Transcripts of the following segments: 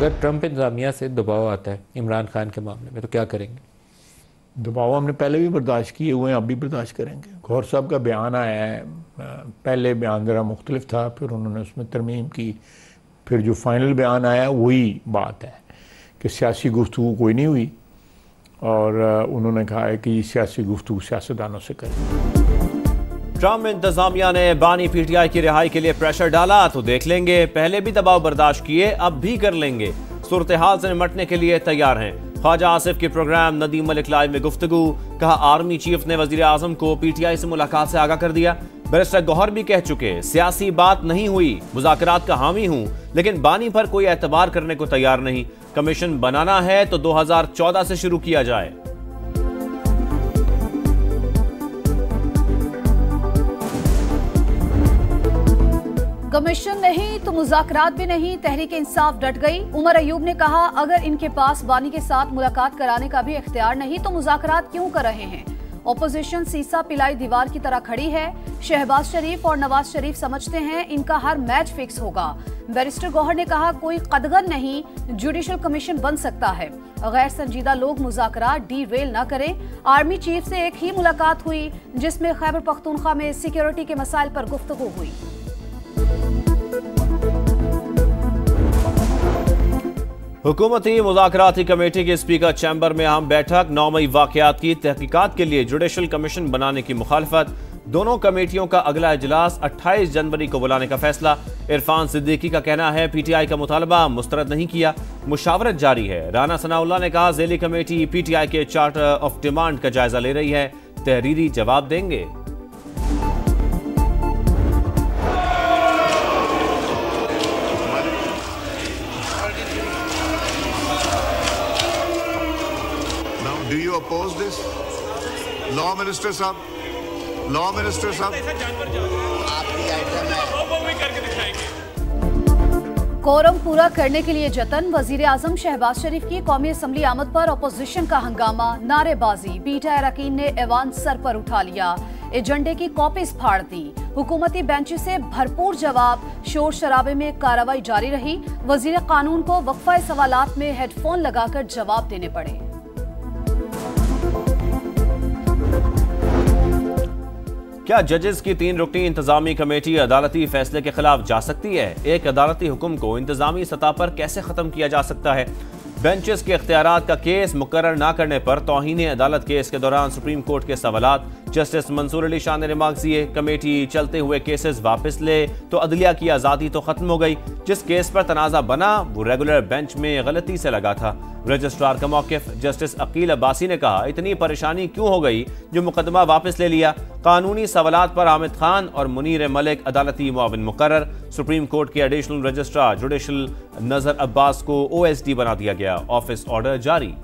अगर ट्रंप इंतजामिया से दबाव आता है इमरान खान के मामले में तो क्या करेंगे? दबाव हमने पहले भी बर्दाश्त किए हुए हैं, अब भी बर्दाश्त करेंगे। गौहर साहब का बयान आया है, पहले बयान ज़रा मुख्तलिफ था, फिर उन्होंने उसमें तरमीम की, फिर जो फाइनल बयान आया वही बात है कि सियासी गुफ्तगू कोई नहीं हुई, और उन्होंने कहा है कि सियासी गुफ्तगू सियासतदानों से करें। ट्रंप इंतजामिया ने बानी पीटीआई की रिहाई के लिए प्रेशर डाला तो देख लेंगे, पहले भी दबाव बर्दाश्त किए अब भी कर लेंगे, सूरत हाल से निपटने के लिए तैयार हैं। ख्वाजा आसिफ के प्रोग्राम नदीम मलिक लाइव में गुफ्तगू, कहा आर्मी चीफ ने वजीर आजम को पीटीआई से मुलाकात से आगाह कर दिया। बैरिस्टर गौहर भी कह चुके सियासी बात नहीं हुई, मुज़ाकरात का हामी हूं, लेकिन बानी पर कोई एतबार करने को तैयार नहीं। कमीशन बनाना है तो 2014 से शुरू किया जाए। कमीशन नहीं तो मुज़ाकरात भी नहीं, तहरीक इंसाफ डट गई। उमर अयूब ने कहा अगर इनके पास बानी के साथ मुलाकात कराने का भी इख्तियार नहीं तो मुज़ाकरात क्यों कर रहे हैं। ऑपोजिशन सीसा पिलाई दीवार की तरह खड़ी है। शहबाज शरीफ और नवाज शरीफ समझते हैं इनका हर मैच फिक्स होगा। बैरिस्टर गौहर ने कहा कोई कदगन नहीं, जुडिशल कमीशन बन सकता है। गैर संजीदा लोग मुज़ाकरात डी रेल न करें। आर्मी चीफ से एक ही मुलाकात हुई जिसमें खैबर पख्तूनख्वा में सिक्योरिटी के मसाइल पर गुफ्तगू हुई। हुकूमती मुज़ाकराती कमेटी के स्पीकर चैम्बर में अहम बैठक, 9 मई वाक़यात की तहकीकात के लिए जुडिशल कमीशन बनाने की मुखालफत। दोनों कमेटियों का अगला इजलास 28 जनवरी को बुलाने का फैसला। इरफान सिद्दीकी का कहना है पीटीआई का मुतालबा मुस्तरद नहीं किया, मुशावरत जारी है। राना सनाउल्लाह ने कहा ज़ेली कमेटी पीटीआई के चार्टर ऑफ डिमांड का जायजा ले रही है, तहरीरी जवाब देंगे। Do you oppose this? Law Minister साहब, Law Minister साहब, आपकी आइटम है, वो भी करके दिखाएंगे। कोरम पूरा करने के लिए जतन। वजीर आजम शहबाज शरीफ की कौमी असम्बली आमद पर अपोजिशन का हंगामा, नारेबाजी। पीटीआई अरकान ने ऐवान सर पर उठा लिया, एजेंडे की कॉपीज फाड़ दी। हुकूमती बेंच से भरपूर जवाब, शोर शराबे में कार्रवाई जारी रही। वजीर कानून को वक्फा सवालात में हेडफोन लगाकर जवाब देने पड़े। क्या जजेस की 3 रुकनी इंतजामी कमेटी अदालती फैसले के खिलाफ जा सकती है? एक अदालती हुक्म को इंतजामी सतह पर कैसे खत्म किया जा सकता है? बेंचेस के इख्तियारात का केस मुकर्रर न करने पर तौहीन अदालत केस के दौरान सुप्रीम कोर्ट के सवालात। जस्टिस मंसूर अली शाह ने रिमार्क दिए कमेटी चलते हुए केसेस वापस ले तो अदलिया की आज़ादी तो खत्म हो गई। जिस केस पर तनाज़ा बना वो रेगुलर बेंच में गलती से लगा था। रजिस्ट्रार का मौक़िफ़, जस्टिस अकील अब्बासी ने कहा इतनी परेशानी क्यों हो गई जो मुकदमा वापस ले लिया। कानूनी सवालात पर आमिद खान और मुनीर मलिक अदालती मुआविन मुकर्रर। सुप्रीम कोर्ट के एडिशनल रजिस्ट्रार जुडिशल नजर अब्बास को OSD बना दिया गया, ऑफिस ऑर्डर जारी।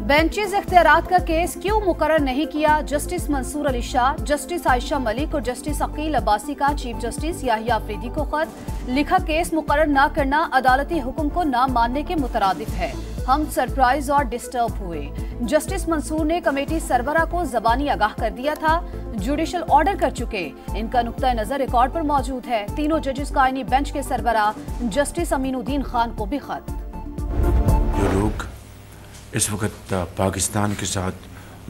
बेंचेस इख्तियारात का केस क्यों मुकर्रर नहीं किया? जस्टिस मंसूर अली शाह, जस्टिस आयशा मलिक और जस्टिस अकील अब्बासी का चीफ जस्टिस याहिया अफरीदी को खत लिखा। केस मुकर्रर न करना अदालती हुक्म को न मानने के मुतरादिफ है। हम सरप्राइज और डिस्टर्ब हुए। जस्टिस मंसूर ने कमेटी सरबरा को जबानी आगाह कर दिया था, जुडिशल ऑर्डर कर चुके। इनका नुक्ता नजर रिकॉर्ड पर मौजूद है। तीनों जजेस का आईनी बेंच के सरबरा जस्टिस अमीनुद्दीन खान को भी खत। जो लोग इस वक्त पाकिस्तान के साथ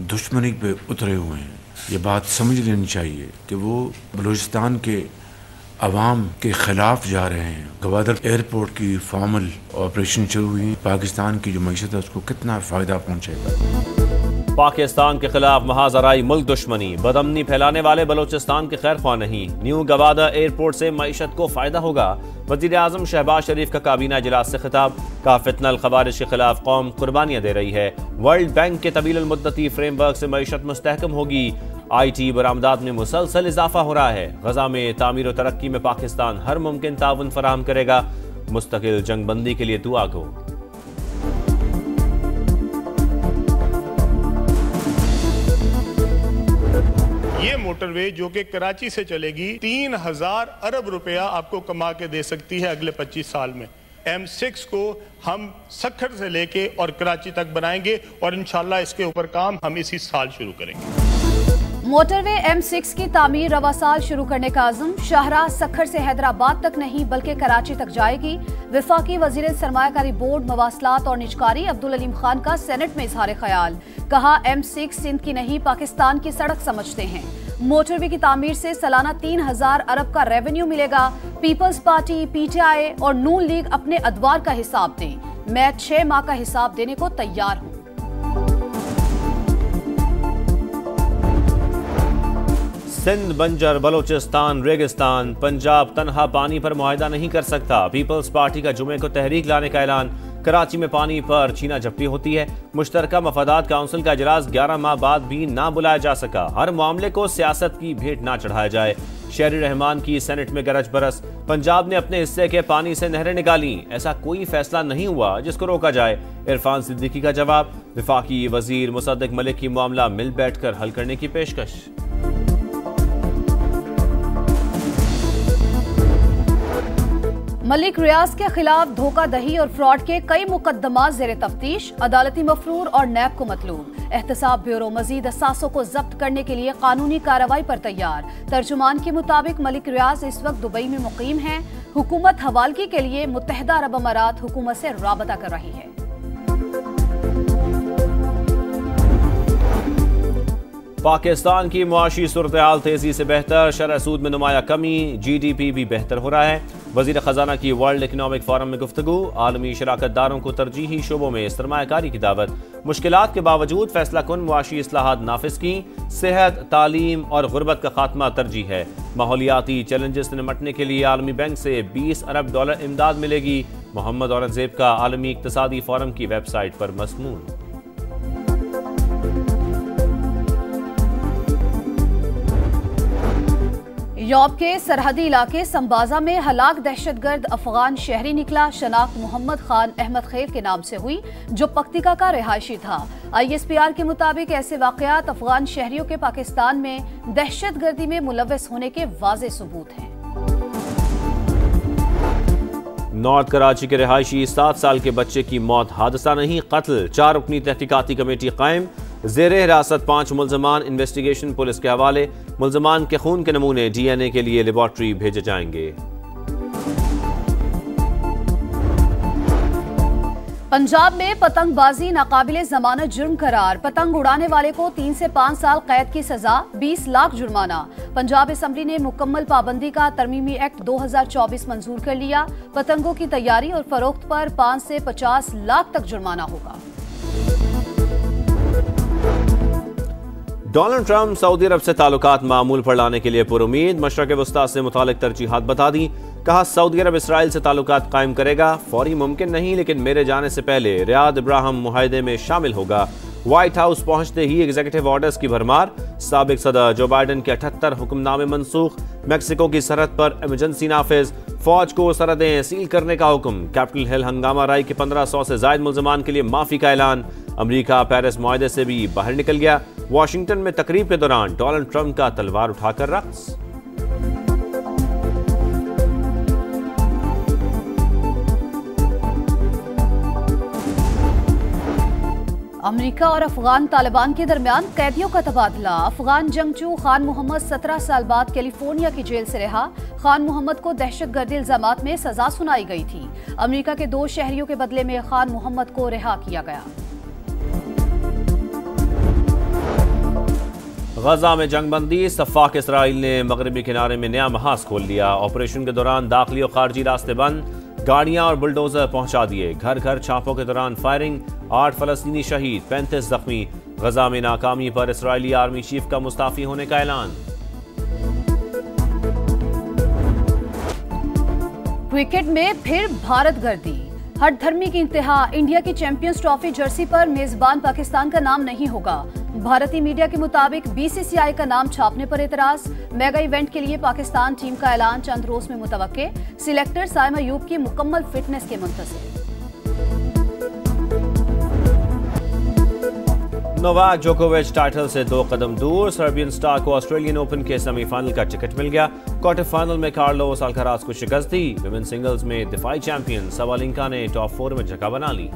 दुश्मनी पे उतरे हुए हैं, ये बात समझ लेनी चाहिए कि वो बलूचिस्तान के अवाम के खिलाफ जा रहे हैं। गवादर एयरपोर्ट की फॉर्मल ऑपरेशन शुरू हुई, पाकिस्तान की जो मईशत है उसको कितना फ़ायदा पहुँचेगा। पाकिस्तान के खिलाफ महाजराई मुल्क दुश्मनी, बदअमनी फैलाने वाले बलोचिस्तान के खैर ख्वाह नहीं। न्यू गवादर एयरपोर्ट से मईशत को फायदा होगा। वजीर आजम शहबाज शरीफ का काबीना इजलास से खिताब, का फितनल खवारिश के खिलाफ कौम कुर्बानियां दे रही है। वर्ल्ड बैंक के तवील मुद्दती फ्रेमवर्क से मईशत मुस्तहकम होगी। IT बरामदात में मुसलसल इजाफा हो रहा है। गजा में तामीर और तरक्की में पाकिस्तान हर मुमकिन ताउन फराहम करेगा। मुस्तकिल जंगबंदी के लिए दुआ को। ये मोटरवे जो कि कराची से चलेगी 3000 अरब रुपया आपको कमा के दे सकती है अगले 25 साल में। M6 को हम सखर से लेके और कराची तक बनाएंगे और इंशाल्लाह इसके ऊपर काम हम इसी साल शुरू करेंगे। मोटरवे M6 की तामीर रवा साल शुरू करने का आज़म। शाहराह सखर से हैदराबाद तक नहीं बल्कि कराची तक जाएगी। वफाकी वजीर सरमायाकारी बोर्ड मवासलात और निजकारी अब्दुल अलीम खान का सेनेट में इजहार ख्याल। कहा M6 सिंध की नहीं पाकिस्तान की सड़क समझते हैं। मोटरवे की तामीर से सालाना 3000 अरब का रेवेन्यू मिलेगा। पीपल्स पार्टी, PTI और नून लीग अपने अदवार का हिसाब दें। मैं 6 माह का हिसाब देने को तैयार हूं। सिंध बंजर, बलोचिस्तान रेगिस्तान, पंजाब तनहा पानी पर मुआहदा नहीं कर सकता। पीपल्स पार्टी का जुमे को तहरीक लाने का ऐलान। कराची में पानी पर छीना झपटी होती है। मुश्तरका मफादात काउंसिल का इजलास 11 माह बाद भी ना बुलाया जा सका। हर मामले को सियासत की भेंट ना चढ़ाया जाए। शहरी रहमान की सेनेट में गरज बरस। पंजाब ने अपने हिस्से के पानी से नहरें निकाली। ऐसा कोई फैसला नहीं हुआ जिसको रोका जाए। इरफान सिद्दीकी का जवाब। वफाकी वजीर मुसद्दिक मलिक की मामला मिल बैठकर हल करने की पेशकश। मलिक रियाज के खिलाफ धोखाधड़ी और फ्रॉड के कई मुकदमा जेर तफ्तीश। अदालती मफरूर और नैब को मतलूब। एहतसाब ब्यूरो मजीद असासों को जब्त करने के लिए कानूनी कार्रवाई पर तैयार। तर्जुमान के मुताबिक मलिक रियाज इस वक्त दुबई में मुकीम हैं। हुकूमत हवालगी के लिए मुत्तहिदा अरब अमारात हुकूमत से राबता कर रही है। पाकिस्तान की मुआशी सूरत-ए-हाल तेजी से बेहतर। शरह सूद में नुमाया कमी। GDP भी बेहतर हो रहा है। वजीर खजाना की वर्ल्ड इकनॉमिक फोरम में गुफ्तगू। आलमी शराकतदारों को तरजीही शोबों में सरमायाकारी की दावत। मुश्किलात के बावजूद फैसला कुन मुआशी इस्लाहात नाफिज की। सेहत, तालीम और गुर्बत का खात्मा तरजीह है। माहौलियाती चैलेंजेस से निपटने के लिए आलमी बैंक से $20 अरब इमदाद मिलेगी। मोहम्मद औरंगजेब का आलमी इक्तसादी फोरम की वेबसाइट पर मज़मून। यूरोप के सरहदी इलाके संबाजा में हलाक दहशतगर्द अफगान शहरी निकला। शनाख्त मोहम्मद खान अहमद खेल के नाम से हुई, जो पख्तिका का रिहायशी था। ISPR के मुताबिक ऐसे वाकयात अफगान शहरियों के पाकिस्तान में दहशतगर्दी में मुलव्वस होने के वाज़े सबूत हैं। नॉर्थ कराची के रिहायशी 7 साल के बच्चे की मौत हादसा नहीं कत्ल। 4 रुकनी तहकीकाती कमेटी कायम। ज़ेरे हिरासत 5 मुल्ज़मान। इन्वेस्टिगेशन पुलिस के हवाले। मुल्ज़मान के खून के नमूने DNA के लिए लेबॉर्ट्री भेजे जाएंगे। पंजाब में पतंगबाजी नाकाबिले जमानत जुर्म करार। पतंग उड़ाने वाले को 3 से 5 साल कैद की सजा, 20 लाख जुर्माना। पंजाब असेंबली ने मुकम्मल पाबंदी का तरमीमी एक्ट 2024 मंजूर कर लिया। पतंगों की तैयारी और फरोख्त पर 5 से 50 लाख तक जुर्माना होगा। डोनाल्ड ट्रंप सऊदी अरब से ताल्लुकात मामूल पर लाने के लिए पुरुमीद। मशरक़ वस्ता से मुतालिक तरजीहात बता दी। कहा सऊदी अरब इसराइल से ताल्लुकात कायम करेगा। फौरी मुमकिन नहीं, लेकिन मेरे जाने से पहले रियाद इब्राहिम मुआहदे में शामिल होगा। व्हाइट हाउस पहुंचते ही एग्जीक्यूटिव ऑर्डर्स की भरमार। साबिक सदर जो बाइडन के 78 हुक्मनामे मनसूख। मैक्सिको की सरहद पर इमरजेंसी नाफिज। फौज को सरहदें सील करने का हुक्म। कैपिटल हिल हंगामा राई के 1500 से जायद मुल्ज़मान के लिए माफी का ऐलान। अमेरिका पेरिस मुआहदे से भी बाहर निकल गया। वाशिंगटन में तकरीब के दौरान डोनाल्ड ट्रंप का तलवार उठाकर रक्स। अमेरिका और अफगान तालिबान के दरमियान कैदियों का तबादला। अफगान जंगजू खान मोहम्मद 17 साल बाद कैलिफोर्निया की जेल से रिहा। खान मोहम्मद को दहशतगर्दी इल्जामात में सजा सुनाई गई थी। अमेरिका के 2 शहरियों के बदले में खान मोहम्मद को रिहा किया गया। गजा में जंगबंदी। सफाक इसराइल ने मगरबी किनारे में नया महाज खोल लिया। ऑपरेशन के दौरान दाखिली और खारजी रास्ते बंद। गाड़ियां और बुलडोजर पहुंचा दिए। घर घर छापों के दौरान फायरिंग। 8 फलस्तीनी शहीद, 35 जख्मी। गजा में नाकामी पर इसराइली आर्मी चीफ का मुस्ताफी होने का ऐलान। क्रिकेट में फिर भारत गर्दी। हठधर्मी की इंतहा। इंडिया की चैंपियंस ट्रॉफी जर्सी पर मेजबान पाकिस्तान का नाम नहीं होगा। भारतीय मीडिया के मुताबिक BCCI का नाम छापने पर एतराज। मेगा इवेंट के लिए पाकिस्तान टीम का ऐलान चंद रोज में मुतवक्के। सिलेक्टर साइम अयूब की मुकम्मल फिटनेस के मुंतज़िर। नोवाक जोकोविच टाइटल से 2 कदम दूर। सर्बियन स्टार को ऑस्ट्रेलियन ओपन के सेमीफाइनल का टिकट मिल गया। क्वार्टर फाइनल में कार्लोस अल्काराज को शिकस्त दी। विमेन सिंगल्स में दिफाई चैंपियन सवालिंका ने टॉप 4 में जगह बना ली।